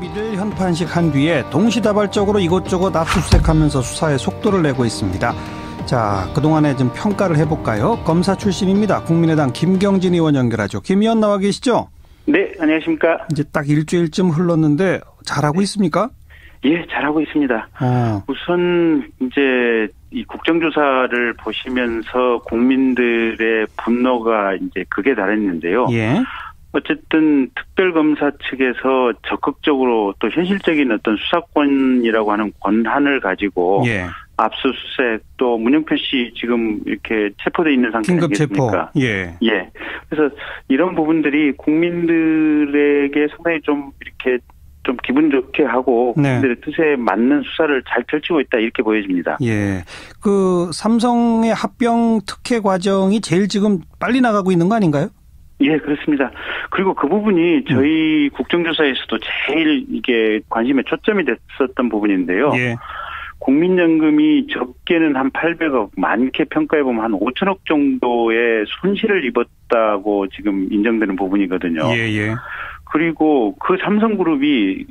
21일 현판식한 뒤에 동시다발적으로 이곳저곳 압수수색하면서 수사에 속도를 내고 있습니다. 자, 그동안에 좀 평가를 해볼까요? 검사 출신입니다. 국민의당 김경진 의원 연결하죠. 김 의원 나와 계시죠? 네, 안녕하십니까. 이제 딱 일주일쯤 흘렀는데 잘하고 있습니까? 예, 잘하고 있습니다. 우선 이제 이 국정조사를 보시면서 국민들의 분노가 이제 극에 달했는데요. 예. 어쨌든 특별검사 측에서 적극적으로 또 현실적인 어떤 수사권이라고 하는 권한을 가지고 예. 압수수색 또 문영표 씨 지금 이렇게 체포돼 있는 상태 긴급 체포. 아니겠습니까? 예. 예. 그래서 이런 부분들이 국민들에게 상당히 좀 이렇게 좀 기분 좋게 하고 국민들의 뜻에 맞는 수사를 잘 펼치고 있다 이렇게 보여집니다. 예. 그 삼성의 합병 특혜 과정이 제일 지금 빨리 나가고 있는 거 아닌가요? 예, 그렇습니다. 그리고 그 부분이 저희 국정조사에서도 제일 이게 관심의 초점이 됐었던 부분인데요. 예. 국민연금이 적게는 한 800억, 많게 평가해보면 한 5천억 정도의 손실을 입었다고 지금 인정되는 부분이거든요. 예, 예. 그리고 그 삼성그룹이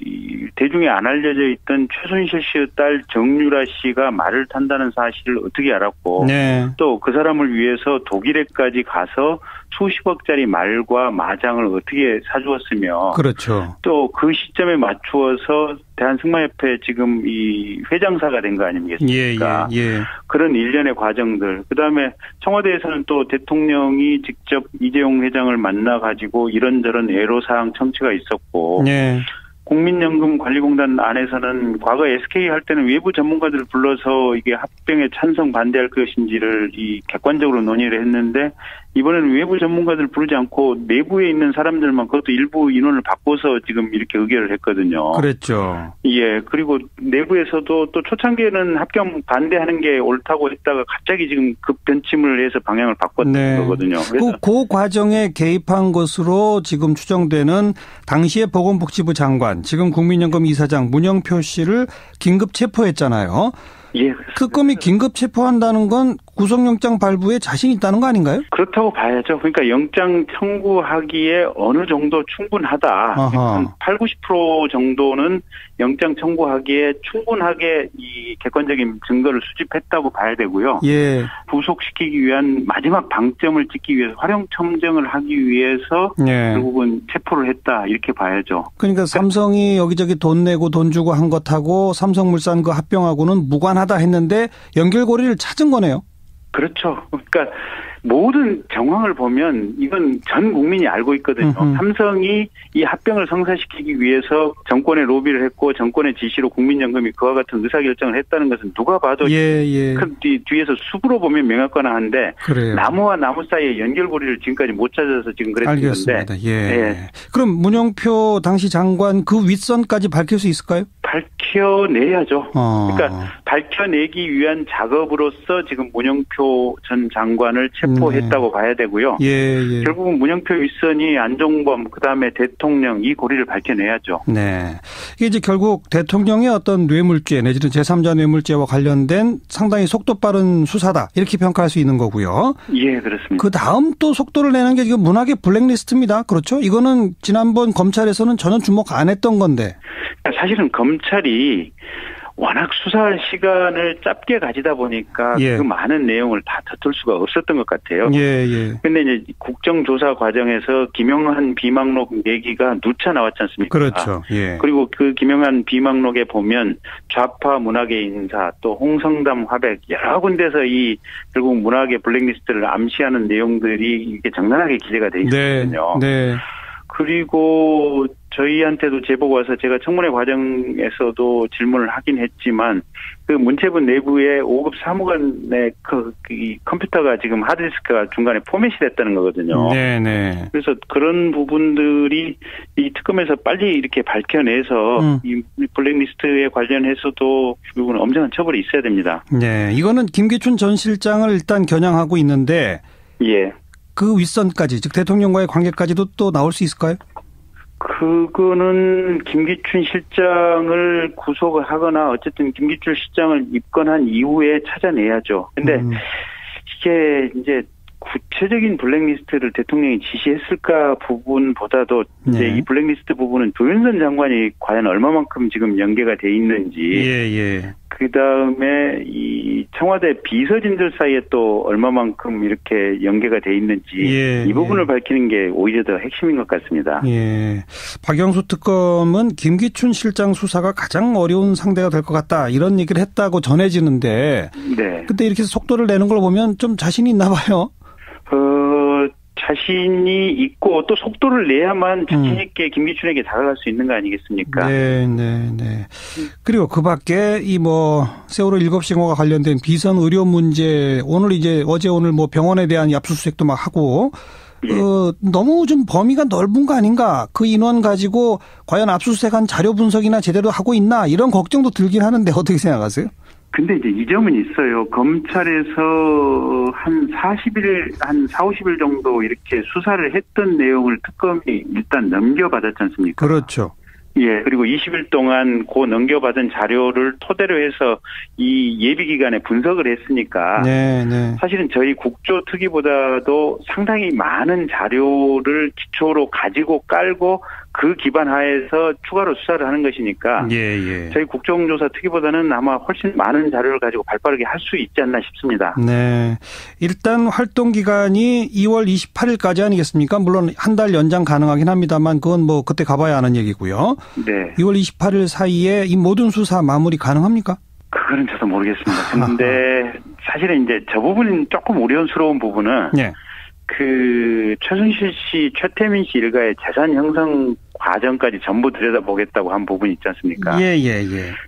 대중에 안 알려져 있던 최순실 씨의 딸 정유라 씨가 말을 탄다는 사실을 어떻게 알았고 네. 또 그 사람을 위해서 독일에까지 가서 수십억짜리 말과 마장을 어떻게 사주었으며 그렇죠. 또 그 시점에 맞추어서 대한승마협회 지금 이 회장사가 된 거 아니겠습니까? 예, 예, 예. 그런 일련의 과정들. 그다음에 청와대에서는 또 대통령이 직접 이재용 회장을 만나가지고 이런저런 애로사항 청취가 있었고 네. 국민연금관리공단 안에서는 과거 SK 할 때는 외부 전문가들을 불러서 이게 합병에 찬성 반대할 것인지를 이 객관적으로 논의를 했는데 이번에는 외부 전문가들 부르지 않고 내부에 있는 사람들만 그것도 일부 인원을 바꿔서 지금 이렇게 의결을 했거든요. 그랬죠. 예. 그리고 내부에서도 또 초창기에는 합병 반대하는 게 옳다고 했다가 갑자기 지금 급변침을 해서 방향을 바꿨던 거거든요. 그래서 그 과정에 개입한 것으로 지금 추정되는 당시의 보건복지부 장관, 지금 국민연금 이사장 문영표 씨를 긴급 체포했잖아요. 예. 특검이 긴급 체포한다는 건 구속영장 발부에 자신 있다는 거 아닌가요? 그렇다고 봐야죠. 그러니까 영장 청구하기에 어느 정도 충분하다. 한 8, 90% 정도는 영장 청구하기에 충분하게 이 객관적인 증거를 수집했다고 봐야 되고요. 예. 구속시키기 위한 마지막 방점을 찍기 위해서 활용 첨정을 하기 위해서 예. 결국은 체포를 했다 이렇게 봐야죠. 그러니까 삼성이 여기저기 돈 내고 돈 주고 한 것하고 삼성물산 그 합병하고는 무관하다 했는데 연결고리를 찾은 거네요. 그렇죠. 그러니까 모든 정황을 보면 이건 전 국민이 알고 있거든요. 삼성이 이 합병을 성사시키기 위해서 정권에 로비를 했고 정권의 지시로 국민연금이 그와 같은 의사결정을 했다는 것은 누가 봐도 큰 뒤에서 수으로 보면 명확하한데 나무와 나무 사이에 연결고리를 지금까지 못 찾아서 지금 그랬던 건데. 예. 예. 그럼 문영표 당시 장관 그 윗선까지 밝힐 수 있을까요? 밝혀내야죠. 그러니까 밝혀내기 위한 작업으로서 지금 문영표 전 장관을 체포했다고 봐야 되고요. 예. 결국은 문영표 윗선이 안종범 그다음에 대통령 이 고리를 밝혀내야죠. 네. 이게 이제 결국 대통령의 어떤 뇌물죄 내지는 제3자 뇌물죄와 관련된 상당히 속도 빠른 수사다 이렇게 평가할 수 있는 거고요. 예, 그렇습니다. 그 다음 또 속도를 내는 게 지금 문학의 블랙리스트입니다. 그렇죠? 이거는 지난번 검찰에서는 전혀 주목 안 했던 건데. 사실은 검찰이 워낙 수사할 시간을 짧게 가지다 보니까 그 많은 내용을 다 다툴 수가 없었던 것 같아요. 그런데 이제 국정조사 과정에서 김영한 비망록 얘기가 누차 나왔지 않습니까? 그렇죠. 그리고 그 김영한 비망록에 보면 좌파 문학의 인사 또 홍성담 화백 여러 군데서 이 결국 문학의 블랙리스트를 암시하는 내용들이 이게 적나라하게 기재가 돼 있거든요. 네. 그리고 저희한테도 제보가 와서 제가 청문회 과정에서도 질문을 하긴 했지만 그 문체부 내부에 5급 사무관의 이 컴퓨터가 지금 하드디스크가 중간에 포맷이 됐다는 거거든요. 네네. 그래서 그런 부분들이 이 특검에서 빨리 이렇게 밝혀내서 이 블랙리스트에 관련해서도 결국은 엄정한 처벌이 있어야 됩니다. 네, 이거는 김기춘 전 실장을 일단 겨냥하고 있는데 예. 그 윗선까지 즉 대통령과의 관계까지도 또 나올 수 있을까요? 그거는 김기춘 실장을 구속을 하거나 어쨌든 김기춘 실장을 입건한 이후에 찾아내야죠. 근데 이게 이제 구체적인 블랙리스트를 대통령이 지시했을까 부분보다도 이제 이 블랙리스트 부분은 조윤선 장관이 과연 얼마만큼 지금 연계가 돼 있는지, 그 다음에 이 청와대 비서진들 사이에 또 얼마만큼 이렇게 연계가 돼 있는지 이 부분을 밝히는 게 오히려 더 핵심인 것 같습니다. 박영수 특검은 김기춘 실장 수사가 가장 어려운 상대가 될 것 같다 이런 얘기를 했다고 전해지는데, 근데 이렇게 속도를 내는 걸 보면 좀 자신이 있나 봐요. 자신이 있고 또 속도를 내야만 자신 있게 김기춘에게 다가갈 수 있는 거 아니겠습니까? 그리고 그 밖에 이 세월호 7시 과 관련된 비선 의료 문제 어제 오늘 병원에 대한 압수수색도 막 하고 너무 좀 범위가 넓은 거 아닌가? 그 인원 가지고 과연 압수수색한 자료 분석이나 제대로 하고 있나? 이런 걱정도 들긴 하는데 어떻게 생각하세요? 근데 이제 이 점은 있어요. 검찰에서 한 50일 정도 이렇게 수사를 했던 내용을 특검이 일단 넘겨받았지 않습니까? 그렇죠. 그리고 20일 동안 그 넘겨받은 자료를 토대로 해서 이 예비기관에 분석을 했으니까 사실은 저희 국조특위보다도 상당히 많은 자료를 기초로 가지고 깔고 그 기반 하에서 추가로 수사를 하는 것이니까 저희 국정조사특위보다는 아마 훨씬 많은 자료를 가지고 발빠르게 할 수 있지 않나 싶습니다. 일단 활동 기간이 2월 28일까지 아니겠습니까? 물론 한 달 연장 가능하긴 합니다만 그건 그때 가봐야 하는 얘기고요. 2월 28일 사이에 이 모든 수사 마무리 가능합니까? 그거는 저도 모르겠습니다. 그런데 사실은 이제 저 부분은 조금 우려스러운 부분은 그 최순실 씨, 최태민 씨 일가의 재산 형성 과정까지 전부 들여다보겠다고 한 부분이 있지 않습니까?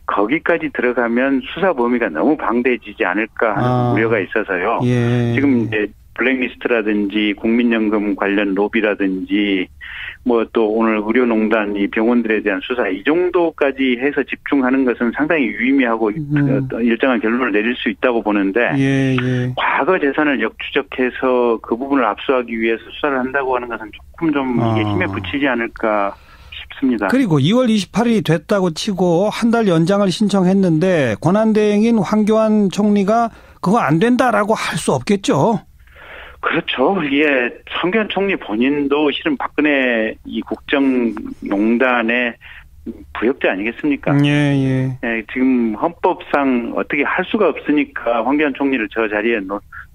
거기까지 들어가면 수사 범위가 너무 방대해지지 않을까 하는 우려가 있어서요. 지금 이제 블랙리스트라든지 국민연금 관련 로비라든지 또 오늘 의료농단 이 병원들에 대한 수사 이 정도까지 해서 집중하는 것은 상당히 유의미하고 일정한 결론을 내릴 수 있다고 보는데 과거 재산을 역추적해서 그 부분을 압수하기 위해서 수사를 한다고 하는 것은 조금 좀 이게 힘에 부치지 않을까 싶습니다. 그리고 2월 28일이 됐다고 치고 한 달 연장을 신청했는데 권한대행인 황교안 총리가 그거 안 된다라고 할 수 없겠죠? 그렇죠. 황교안 총리 본인도 실은 박근혜 이 국정농단의 부역자 아니겠습니까? 지금 헌법상 어떻게 할 수가 없으니까 황교안 총리를 저 자리에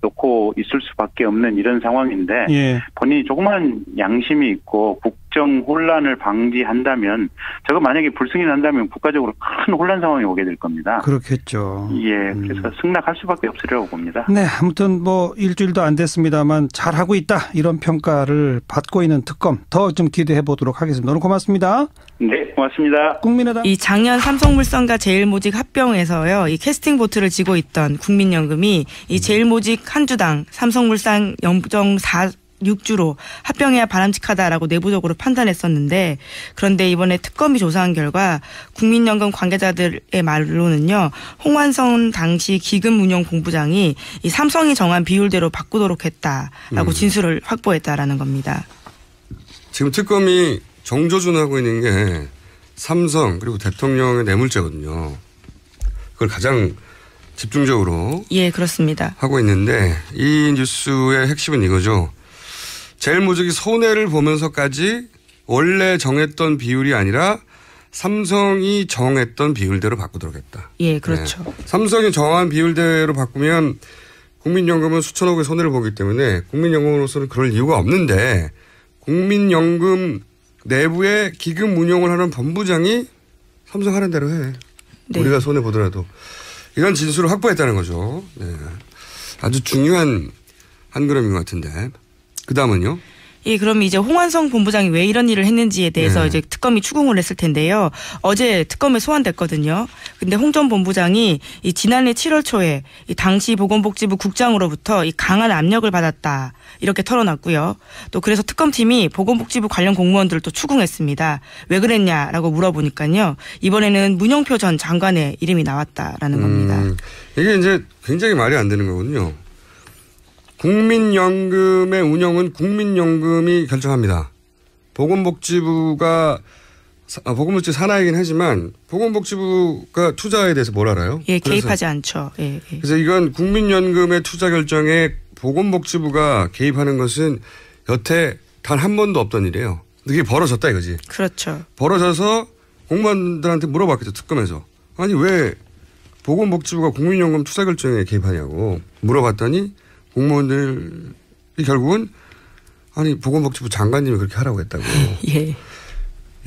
놓고 있을 수밖에 없는 이런 상황인데 본인이 조그만 양심이 있고 국정 혼란을 방지한다면 저거 만약에 불승이 난다면 국가적으로 큰 혼란 상황이 오게 될 겁니다. 그렇겠죠. 그래서 승낙할 수밖에 없으리라고 봅니다. 아무튼 일주일도 안 됐습니다만 잘하고 있다 이런 평가를 받고 있는 특검 더 좀 기대해 보도록 하겠습니다. 오늘 고맙습니다. 네, 고맙습니다. 국민의당 이 작년 삼성물산과 제일모직 합병에서요, 이 캐스팅 보트를 지고 있던 국민연금이 이 제일모직 한 주당 삼성물산 0.46주로 합병해야 바람직하다라고 내부적으로 판단했었는데, 그런데 이번에 특검이 조사한 결과 국민연금 관계자들의 말로는요, 홍완성 당시 기금운용본부장이 이 삼성이 정한 비율대로 바꾸도록 했다라고 진술을 확보했다라는 겁니다. 지금 특검이 정조준하고 있는 게 삼성 그리고 대통령의 뇌물죄거든요. 그걸 가장 집중적으로 그렇습니다. 하고 있는데 이 뉴스의 핵심은 이거죠. 제일모직이 손해를 보면서까지 원래 정했던 비율이 아니라 삼성이 정했던 비율대로 바꾸도록 했다. 그렇죠. 삼성이 정한 비율대로 바꾸면 국민연금은 수천억의 손해를 보기 때문에 국민연금으로서는 그럴 이유가 없는데 국민연금 내부에 기금 운용을 하는 본부장이 삼성 하는 대로 해. 우리가 손해 보더라도. 이런 진술을 확보했다는 거죠. 아주 중요한 한 걸음인 것 같은데. 그 다음은요? 그럼 이제 홍완성 본부장이 왜 이런 일을 했는지에 대해서 이제 특검이 추궁을 했을 텐데요. 어제 특검에 소환됐거든요. 근데 홍 전 본부장이 이 지난해 7월 초에 이 당시 보건복지부 국장으로부터 이 강한 압력을 받았다. 이렇게 털어놨고요. 또 그래서 특검팀이 보건복지부 관련 공무원들을 또 추궁했습니다. 왜 그랬냐라고 물어보니까요. 이번에는 문영표 전 장관의 이름이 나왔다라는 겁니다. 이게 이제 굉장히 말이 안 되는 거거든요. 국민연금의 운영은 국민연금이 결정합니다. 보건복지부가 보건복지 산하이긴 하지만 보건복지부가 투자에 대해서 뭘 알아요? 예, 개입하지 않죠. 예. 그래서 이건 국민연금의 투자 결정에 보건복지부가 개입하는 것은 여태 단 한 번도 없던 일이에요. 이게 벌어졌다 이거지. 그렇죠. 벌어져서 공무원들한테 물어봤겠죠. 특검에서. 아니 왜 보건복지부가 국민연금 투자 결정에 개입하냐고 물어봤더니 공무원들이 결국은 아니 보건복지부 장관님이 그렇게 하라고 했다고. 예.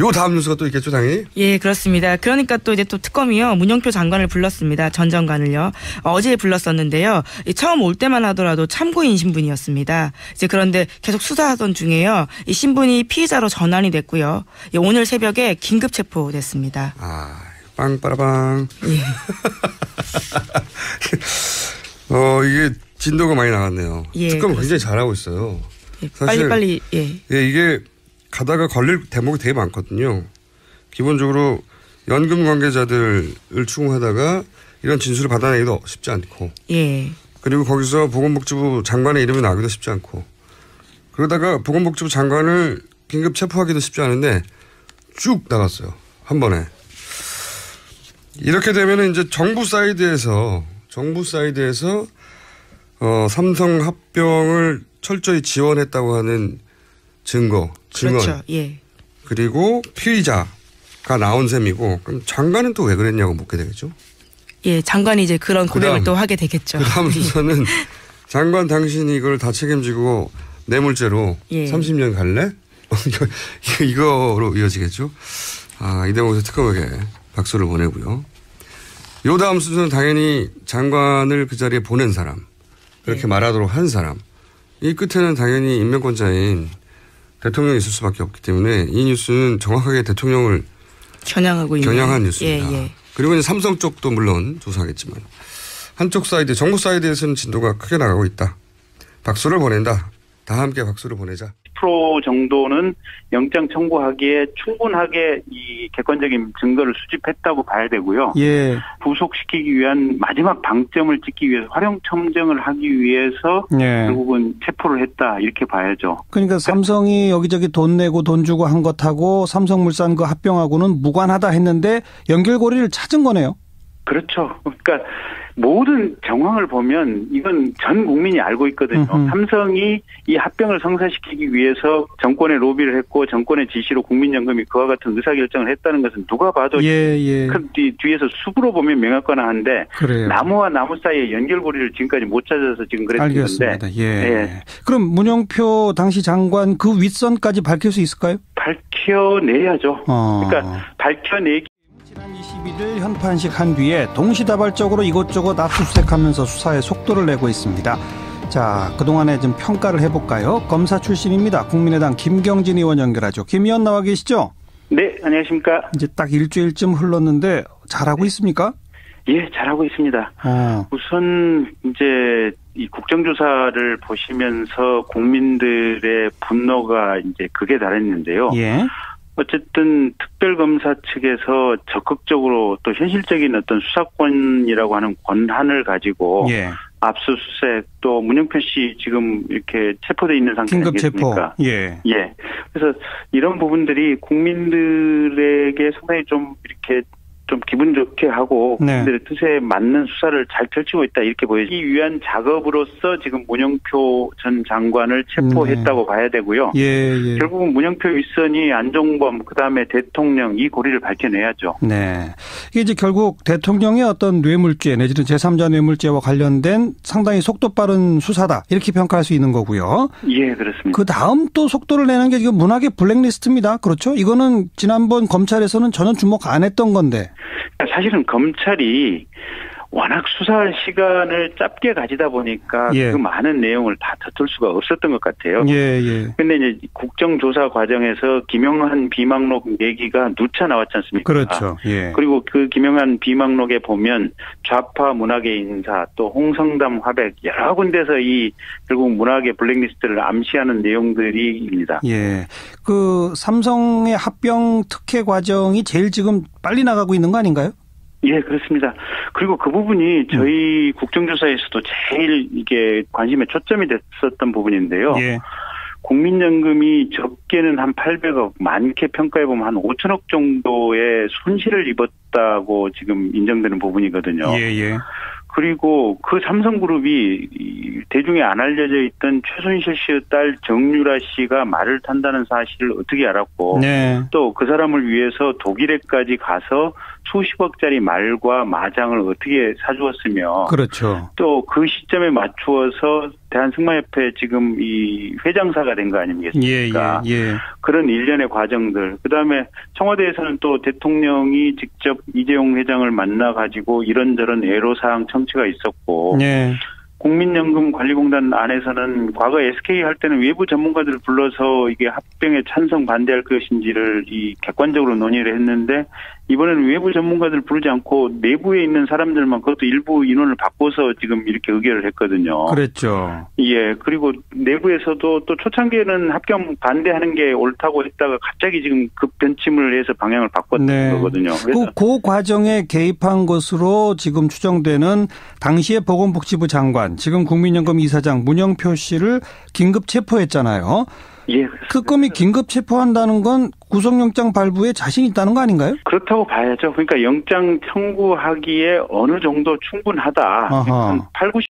요 다음 뉴스가 또 있겠죠, 당연히? 예, 그렇습니다. 그러니까 또 이제 또 특검이요. 문영표 장관을 불렀습니다. 전 장관을요. 어제 불렀었는데요. 처음 올 때만 하더라도 참고인 신분이었습니다. 이제 그런데 계속 수사하던 중에요. 이 신분이 피의자로 전환이 됐고요. 오늘 새벽에 긴급 체포됐습니다. 아, 빵빠라빵. 예. 이게 진도가 많이 나갔네요. 예, 특검 그렇습니다. 굉장히 잘하고 있어요. 예, 사실 빨리 예. 예, 이게 가다가 걸릴 대목이 되게 많거든요. 기본적으로 연금 관계자들을 추궁하다가 이런 진술을 받아내기도 쉽지 않고. 예. 그리고 거기서 보건복지부 장관의 이름이 나오기도 쉽지 않고. 그러다가 보건복지부 장관을 긴급 체포하기도 쉽지 않은데 쭉 나갔어요. 한 번에. 이렇게 되면 이제 정부 사이드에서 삼성 합병을 철저히 지원했다고 하는 증거, 증언. 그렇죠. 예. 그리고 피의자가 나온 셈이고 그럼 장관은 또 왜 그랬냐고 묻게 되겠죠. 예, 장관이 이제 그런 고백을 또 하게 되겠죠. 그다음 순서는 장관 당신이 이걸 다 책임지고 뇌물죄로 예. 30년 갈래? 이거로 이어지겠죠. 아, 이 대목에서 특검에게 박수를 보내고요. 요 다음 순서는 당연히 장관을 그 자리에 보낸 사람, 그렇게 말하도록 한 사람. 이 끝에는 당연히 임명권자인 대통령이 있을 수밖에 없기 때문에 이 뉴스는 정확하게 대통령을 겨냥한 뉴스입니다. 예. 그리고 이제 삼성 쪽도 물론 조사하겠지만 한쪽 사이드, 정부 사이드에서는 진도가 크게 나가고 있다. 박수를 보낸다. 다 함께 박수를 보내자. 10% 정도는 영장 청구하기에 충분하게 이 객관적인 증거를 수집했다고 봐야 되고요. 예. 구속시키기 위한 마지막 방점을 찍기 위해서 활용 첨정을 하기 위해서 예. 결국은 체포를 했다 이렇게 봐야죠. 그러니까 삼성이 여기저기 돈 내고 돈 주고 한 것하고 삼성물산 그 합병하고는 무관하다 했는데 연결고리를 찾은 거네요. 그렇죠. 그러니까 모든 정황을 보면 이건 전 국민이 알고 있거든요. 삼성이 이 합병을 성사시키기 위해서 정권에 로비를 했고 정권의 지시로 국민연금이 그와 같은 의사결정을 했다는 것은 누가 봐도 큰 뒤에서 수으로 보면 명확관한데 나무와 나무 사이에 연결고리를 지금까지 못 찾아서 지금 그랬는데. 알겠습니다. 예. 그럼 문영표 당시 장관 그 윗선까지 밝힐 수 있을까요? 밝혀내야죠. 그러니까 밝혀내기. 지난 21일 현판식 한 뒤에 동시다발적으로 이곳저곳 압수수색하면서 수사에 속도를 내고 있습니다. 자, 그동안에 좀 평가를 해볼까요? 검사 출신입니다. 국민의당 김경진 의원 연결하죠. 김 의원 나와 계시죠? 네, 안녕하십니까. 이제 딱 일주일쯤 흘렀는데 잘하고 있습니까? 예, 잘하고 있습니다. 우선 이제 이 국정조사를 보시면서 국민들의 분노가 이제 극에 달했는데요. 예. 어쨌든 특별검사 측에서 적극적으로 또 현실적인 어떤 수사권이라고 하는 권한을 가지고 압수수색 또 문영표 씨 지금 이렇게 체포돼 있는 상태 아니겠습니까? 예. 그래서 이런 부분들이 국민들에게 상당히 좀 이렇게 좀 기분 좋게 하고 국민들의 뜻에 맞는 수사를 잘 펼치고 있다 이렇게 보여요. 이 위한 작업으로서 지금 문영표 전 장관을 체포했다고 봐야 되고요. 결국은 문영표 윗선이 안종범 그다음에 대통령 이 고리를 밝혀내야죠. 네. 이게 이제 결국 대통령의 어떤 뇌물죄 내지는 제3자 뇌물죄와 관련된 상당히 속도 빠른 수사다 이렇게 평가할 수 있는 거고요. 예, 그렇습니다. 그 다음 또 속도를 내는 게 지금 문학의 블랙리스트입니다. 그렇죠? 이거는 지난번 검찰에서는 전혀 주목 안 했던 건데. 사실은 검찰이 워낙 수사할 시간을 짧게 가지다 보니까 그 많은 내용을 다 다툴 수가 없었던 것 같아요. 그런데 이제 국정조사 과정에서 김영한 비망록 얘기가 누차 나왔지 않습니까? 그렇죠. 그리고 그 김영한 비망록에 보면 좌파 문학의 인사 또 홍성담 화백 여러 군데서 이 결국 문학의 블랙리스트를 암시하는 내용들이입니다. 그 삼성의 합병 특혜 과정이 제일 지금 빨리 나가고 있는 거 아닌가요? 예, 그렇습니다. 그리고 그 부분이 저희 국정조사에서도 제일 이게 관심의 초점이 됐었던 부분인데요. 국민연금이 적게는 한 800억, 많게 평가해보면 한 5천억 정도의 손실을 입었다고 지금 인정되는 부분이거든요. 예. 그리고 그 삼성그룹이 대중에 안 알려져 있던 최순실 씨의 딸 정유라 씨가 말을 탄다는 사실을 어떻게 알았고 네. 또 그 사람을 위해서 독일에까지 가서 수십억짜리 말과 마장을 어떻게 사주었으며 그렇죠. 또 그 시점에 맞추어서 대한승마협회 지금 이 회장사가 된 거 아니겠습니까? 예. 그런 일련의 과정들. 그다음에 청와대에서는 또 대통령이 직접 이재용 회장을 만나가지고 이런저런 애로사항 청취가 있었고 네. 국민연금관리공단 안에서는 과거 SK 할 때는 외부 전문가들을 불러서 이게 합병에 찬성 반대할 것인지를 이 객관적으로 논의를 했는데 이번에는 외부 전문가들 부르지 않고 내부에 있는 사람들만 그것도 일부 인원을 바꿔서 지금 이렇게 의결을 했거든요. 그랬죠. 예. 그리고 내부에서도 또 초창기에는 합병 반대하는 게 옳다고 했다가 갑자기 지금 급변침을 해서 방향을 바꿨던 거거든요. 그래서 그 과정에 개입한 것으로 지금 추정되는 당시의 보건복지부 장관, 지금 국민연금 이사장 문영표 씨를 긴급 체포했잖아요. 예. 특검이 긴급 체포한다는 건 구속영장 발부에 자신 있다는 거 아닌가요? 그렇다고 봐야죠. 그러니까 영장 청구하기에 어느 정도 충분하다. 아하. 8, 90